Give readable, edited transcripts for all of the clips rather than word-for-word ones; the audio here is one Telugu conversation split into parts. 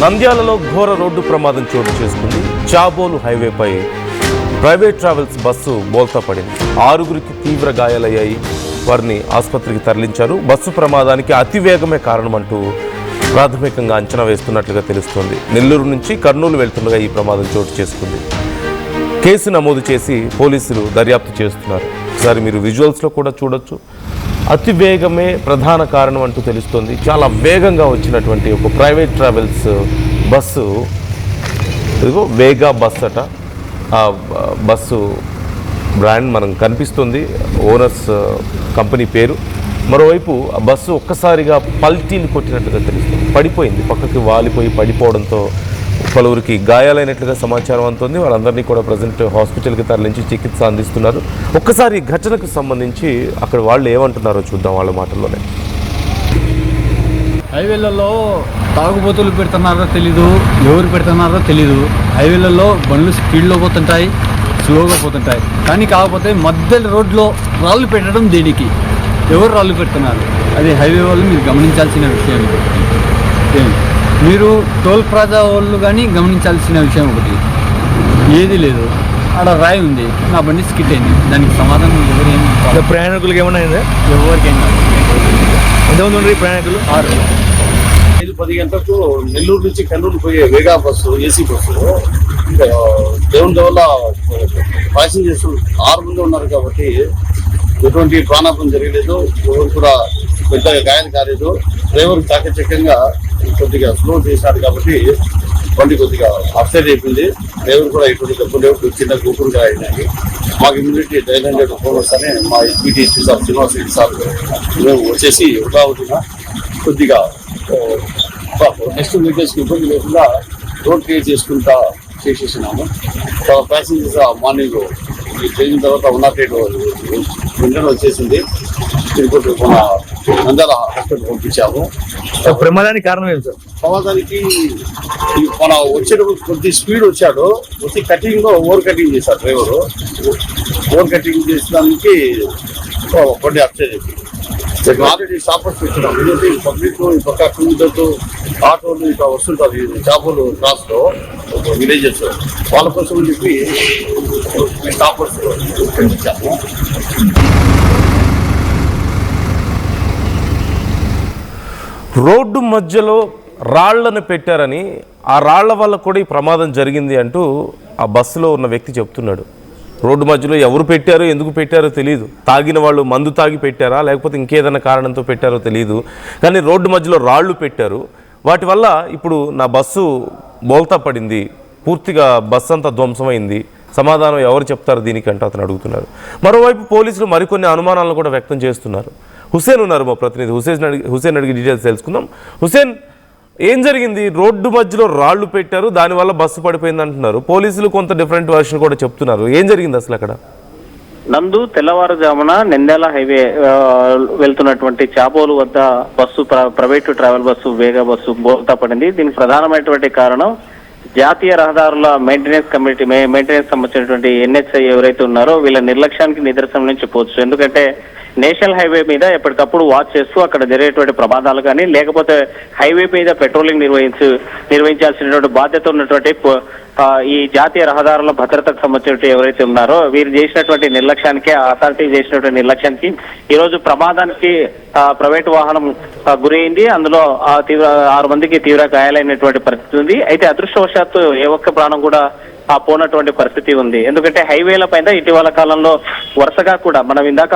నంద్యాలలో ఘోర రోడ్డు ప్రమాదం చోటు చేసుకుంది. చాబోలు హైవేపై ప్రైవేట్ ట్రావెల్స్ బస్సు బోల్తా పడింది. 6గురికి తీవ్ర గాయాలయ్యాయి. వారిని ఆసుపత్రికి తరలించారు. బస్సు ప్రమాదానికి అతివేగమే కారణమంటూ ప్రాథమికంగా అంచనా వేస్తున్నట్లుగా తెలుస్తోంది. నెల్లూరు నుంచి కర్నూలు వెళ్తుండగా ఈ ప్రమాదం చోటు చేసుకుంది. కేసు నమోదు చేసి పోలీసులు దర్యాప్తు చేస్తున్నారు. ఒకసారి మీరు విజువల్స్లో కూడా చూడొచ్చు. అతివేగమే ప్రధాన కారణం అంటూ తెలుస్తోంది. చాలా వేగంగా వచ్చినటువంటి ఒక ప్రైవేట్ ట్రావెల్స్ బస్సు, ఇదిగో వేగా బస్ అట. ఆ బస్సు బ్రాండ్ మనం కనిపిస్తుంది, ఓనర్స్ కంపెనీ పేరు. మరోవైపు ఆ బస్సు ఒక్కసారిగా పల్టీలు కొట్టినట్టుగా తెలుస్తుంది. పడిపోయింది, పక్కకి వాలిపోయి పడిపోవడంతో పలువురికి గాయాలైనట్లుగా సమాచారం అందుతుంది. వాళ్ళందరినీ కూడా ప్రజెంట్ హాస్పిటల్కి తరలించి చికిత్స అందిస్తున్నారు. ఒక్కసారి ఘటనకు సంబంధించి అక్కడ వాళ్ళు ఏమంటున్నారో చూద్దాం వాళ్ళ మాటల్లోనే. హైవేలలో తాగుబోతులు పెడుతున్నారో తెలీదు, ఎవరు పెడుతున్నారో తెలీదు. హైవేలలో బండ్లు స్పీడ్లో పోతుంటాయి, స్లోగా పోతుంటాయి. కానీ కాకపోతే మధ్య రోడ్లో రాళ్ళు పెట్టడం దేనికి? ఎవరు రాళ్ళు పెడుతున్నారు? అది హైవే వాళ్ళు మీరు గమనించాల్సిన విషయం. మీరు టోల్ ప్లాజా వాళ్ళు కానీ గమనించాల్సిన విషయం ఒకటి, ఏది లేదు. ఆడ రాయి ఉంది, నా బండి స్కిట్ అయింది. దానికి సమాధానం ఎవరేమి? ప్రయాణికులకి ఏమన్నా అయిందా? ఎవరికైనా. ఎంతమంది ఉండే ప్రయాణికులు? 5-10 గంటలకు నెల్లూరు నుంచి కర్నూలు పోయే వేగా బస్సు, ఏసీ బస్సు, దేవుని వల్ల ప్యాసింజర్స్ 6 మంది ఉన్నారు కాబట్టి ఎటువంటి ప్రాణాపం జరగలేదు. ఎవరు కూడా పెద్దగా గాయం కాలేదు. డ్రైవర్ చాకచక్యంగా కొద్దిగా స్లో చేశాడు కాబట్టి బండి కొద్దిగా అప్సైడ్ అయిపోయింది. డ్రైవర్ కూడా ఎటువంటి డబ్బు లేవు, చిన్న కూతురుగా అయినాయి. మాకు ఇమ్యూనిటీ 900 ఫోన్ వస్తానే మా ఎస్పీటీఎస్పీ సార్, శ్రీనివాస్ రెడ్డి సార్ మేము వచ్చేసి ఉదాహరణ కొద్దిగా నెక్స్ట్ వెహికల్స్కి ఇబ్బంది లేకుండా రోడ్ క్లియర్ చేసుకుంటా చేసేసినాము. ప్యాసింజర్స్ మార్నింగ్ ఈ ట్రైన్ తర్వాత 108 వెంటనే వచ్చేసింది. తిరుపతి మన నంద్యాల హాస్పిటల్ పంపించాము. ప్రమాదానికి కారణం ఏంటి సార్? ప్రమాదానికి మన వచ్చేటప్పుడు కొద్ది స్పీడ్ వచ్చాడు, వచ్చి కటింగ్ లో ఓవర్ కటింగ్ చేశాడు డ్రైవరు. ఓవర్ కటింగ్ చేసడానికి బండి అప్సైడ్ అయిపోయింది. ఆల్రెడీ స్టాపర్స్ పెట్టినాం. ఎందుకంటే పబ్లిక్ ఈ పక్క టూ వీలర్స్, ఆటోలు ఇట్లా వస్తుంటారు ఈ చాపలు క్రాస్ లో విలేజెస్, వాళ్ళ కోసం చెప్పి స్టాపర్స్ పెంచాము. రోడ్డు మధ్యలో రాళ్లను పెట్టారని, ఆ రాళ్ల వల్ల కూడా ఈ ప్రమాదం జరిగింది అంటూ ఆ బస్సులో ఉన్న వ్యక్తి చెప్తున్నాడు. రోడ్డు మధ్యలో ఎవరు పెట్టారో, ఎందుకు పెట్టారో తెలియదు. తాగిన వాళ్ళు మందు తాగి పెట్టారా, లేకపోతే ఇంకేదైనా కారణంతో పెట్టారో తెలియదు. కానీ రోడ్డు మధ్యలో రాళ్ళు పెట్టారు. వాటి వల్ల ఇప్పుడు నా బస్సు బోల్తా పడింది, పూర్తిగా బస్సు అంతా ధ్వంసమైంది. సమాధానం ఎవరు చెప్తారు దీనికంటే అతను అడుగుతున్నారు. మరోవైపు పోలీసులు మరికొన్ని అనుమానాలను కూడా వ్యక్తం చేస్తున్నారు. హుసేన్ ఉన్నారు మా ప్రతినిధి. హుసేన్ అడిగి డీటెయిల్స్ తెలుసుకుందాం. హుసేన్, ఏం జరిగింది? రోడ్డు మధ్యలో రాళ్లు పెట్టారు, దానివల్ల బస్సు పడిపోయింది అంటున్నారు. పోలీసులు కొంత డిఫరెంట్ వర్షన్ కూడా చెప్తున్నారు. ఏం జరిగింది అసలు అక్కడ? నందు తెల్లవారుజామున నంద్యాల హైవే వెళ్తున్నటువంటి చాబోలు వద్ద బస్సు, ప్రైవేటు ట్రావెల్ బస్సు, వేగా బస్సు బోల్తా పడింది. దీనికి ప్రధానమైనటువంటి కారణం జాతీయ రహదారుల మెయింటెనెన్స్ సంబంధించినటువంటి NHI ఎవరైతే ఉన్నారో వీళ్ళ నిర్లక్ష్యానికి నిదర్శనం నుంచి చెప్పవచ్చు. ఎందుకంటే నేషనల్ హైవే మీద ఎప్పటికప్పుడు వాచ్ చేస్తూ అక్కడ జరిగేటువంటి ప్రమాదాలు కానీ, లేకపోతే హైవే మీద పెట్రోలింగ్ నిర్వహించాల్సినటువంటి బాధ్యత ఉన్నటువంటి ఈ జాతీయ రహదారుల భద్రతకు సంబంధించిన ఎవరైతే ఉన్నారో వీరు చేసినటువంటి నిర్లక్ష్యానికి, అథారిటీ చేసినటువంటి నిర్లక్ష్యానికి ఈరోజు ప్రమాదానికి ప్రైవేటు వాహనం గురైంది. అందులో 6 మందికి తీవ్ర గాయాలైనటువంటి పరిస్థితి ఉంది. అయితే అదృష్టవశాత్తు ఏ ఒక్క ప్రాణం కూడా పోనటువంటి పరిస్థితి ఉంది. ఎందుకంటే హైవేల పైన ఇటీవల కాలంలో వరుసగా కూడా మనం ఇందాక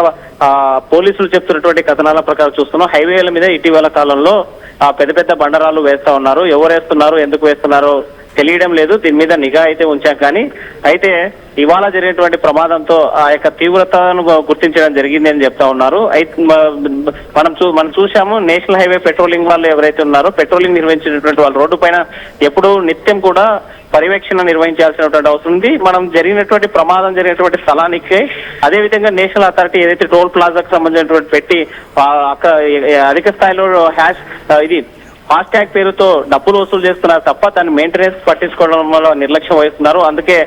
పోలీసులు చెప్తున్నటువంటి కథనాల ప్రకారం చూస్తున్నాం. హైవేల మీద ఇటీవల కాలంలో పెద్ద పెద్ద బండరాలు వేస్తా ఉన్నారు. ఎవరు వేస్తున్నారు, ఎందుకు వేస్తున్నారో తెలియడం లేదు. దీని మీద నిఘా అయితే ఉంచాం. కానీ అయితే ఇవాళ జరిగినటువంటి ప్రమాదంతో ఆ యొక్క తీవ్రతను గుర్తించడం జరిగింది అని చెప్తా ఉన్నారు. అయితే మనం చూసాము, నేషనల్ హైవే పెట్రోలింగ్ వాళ్ళు ఎవరైతే ఉన్నారో పెట్రోలింగ్ నిర్వహించినటువంటి వాళ్ళు రోడ్డు పైన ఎప్పుడూ నిత్యం కూడా పర్యవేక్షణ నిర్వహించాల్సినటువంటి అవసరం ఉంది. మనం ప్రమాదం జరిగినటువంటి స్థలానికి అదేవిధంగా నేషనల్ అథారిటీ ఏదైతే టోల్ ప్లాజాకు సంబంధించినటువంటి పెట్టి అధిక స్థాయిలో ఫాస్ట్ ట్యాగ్ పేరుతో డబ్బులు వసూలు చేస్తున్నారు తప్ప దాన్ని మెయింటెనెన్స్ పట్టించుకోవడంలో నిర్లక్ష్యం వహిస్తున్నారు. అందుకే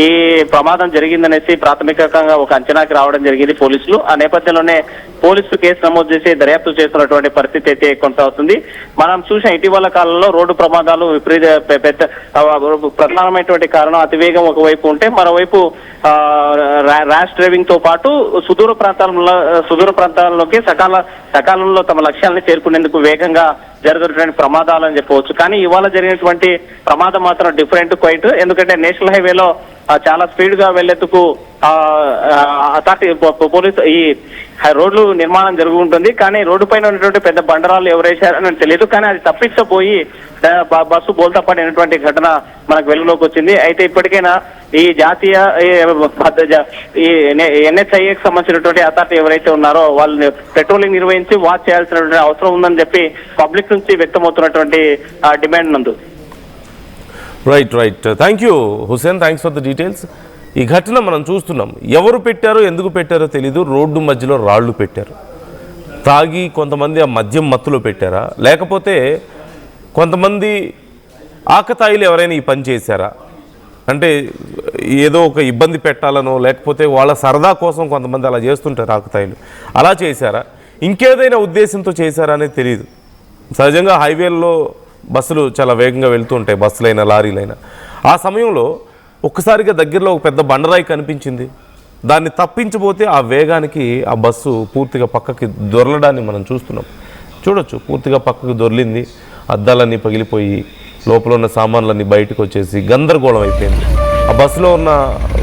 ఈ ప్రమాదం జరిగిందనేసి ప్రాథమికంగా ఒక అంచనాకి రావడం జరిగింది పోలీసులు. ఆ నేపథ్యంలోనే పోలీసులు కేసు నమోదు చేసి దర్యాప్తు చేస్తున్నటువంటి పరిస్థితి అయితే కొనసాగుతుంది. మనం చూసిన ఇటీవల కాలంలో రోడ్డు ప్రమాదాలు పెద్ద ప్రధానమైనటువంటి కారణం అతివేగం ఒకవైపు ఉంటే, మరోవైపు ర్యాష్ డ్రైవింగ్ తో పాటు సుదూర ప్రాంతాల్లోకి సకాలంలో తమ లక్ష్యాలను చేరుకునేందుకు వేగంగా జరుగుతున్న ప్రమాదాలని చెప్పవచ్చు. కానీ ఇవాళ జరిగినటువంటి ప్రమాదం మాత్రం డిఫరెంట్ క్వైట్. ఎందుకంటే నేషనల్ హైవేలో చాలా స్పీడ్ గా వెళ్లేందుకు అథారిటీ పోలీసు ఈ రోడ్లు నిర్మాణం జరుగుతుంది. కానీ రోడ్డు పైన ఉన్నటువంటి పెద్ద బండరాలు ఎవరేశారని తెలియదు. కానీ అది తప్పించబోయి బస్సు బోల్తా పడినటువంటి ఘటన మనకు వెలుగులోకి వచ్చింది. అయితే ఇప్పటికైనా ఈ జాతీయ ఈ NHIAకి సంబంధించినటువంటి అథారిటీ ఎవరైతే ఉన్నారో వాళ్ళని పెట్రోలింగ్ నిర్వహించి వాచ్ చేయాల్సినటువంటి అవసరం ఉందని చెప్పి పబ్లిక్ నుంచి వ్యక్తమవుతున్నటువంటి డిమాండ్ నందు. Right. Thank you Hussain, thanks for the details. ఈ ఘటన మనం చూస్తున్నాం. ఎవరు పెట్టారో ఎందుకు పెట్టారో తెలీదు. రోడ్డు మధ్యలో రాళ్లు పెట్టారు. తాగి కొంతమంది ఆ మద్యం మత్తులో పెట్టారా, లేకపోతే కొంతమంది ఆకతాయిలు ఎవరైనా ఈ పని చేశారా? అంటే ఏదో ఒక ఇబ్బంది పెట్టాలనో, లేకపోతే వాళ్ళ సరదా కోసం కొంతమంది అలా చేస్తుంటారు ఆకతాయిలు, అలా చేశారా, ఇంకేదైనా ఉద్దేశంతో చేశారా అనేది తెలియదు. సహజంగా హైవేల్లో బస్సులు చాలా వేగంగా వెళ్తూ ఉంటాయి, బస్సులైనా లారీలైనా. ఆ సమయంలో ఒక్కసారిగా దగ్గరలో ఒక పెద్ద బండరాయి కనిపించింది. దాన్ని తప్పించబోతే ఆ వేగానికి ఆ బస్సు పూర్తిగా పక్కకి దొరలడాన్ని మనం చూస్తున్నాం. చూడొచ్చు, పూర్తిగా పక్కకు దొర్లింది. అద్దాలన్నీ పగిలిపోయి లోపల ఉన్న సామాన్లన్నీ బయటకు వచ్చేసి గందరగోళం అయిపోయింది. ఆ బస్సులో ఉన్న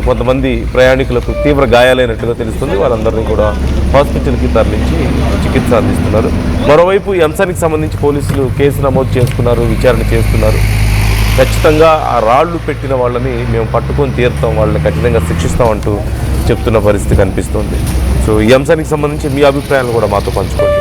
కొంతమంది ప్రయాణికులకు తీవ్ర గాయాలైనట్టుగా తెలుస్తుంది. వాళ్ళందరినీ కూడా హాస్పిటల్కి తరలించి చికిత్స అందిస్తున్నారు. మరోవైపు ఈ అంశానికి సంబంధించి పోలీసులు కేసు నమోదు చేసుకున్నారు, విచారణ చేస్తున్నారు. ఖచ్చితంగా ఆ రాళ్లు పెట్టిన వాళ్ళని మేము పట్టుకొని తీరుతాం, వాళ్ళని ఖచ్చితంగా శిక్షిస్తామంటూ చెప్తున్న పరిస్థితి కనిపిస్తుంది. సో ఈ అంశానికి సంబంధించి మీ అభిప్రాయాలు కూడా మాతో పంచుకోండి.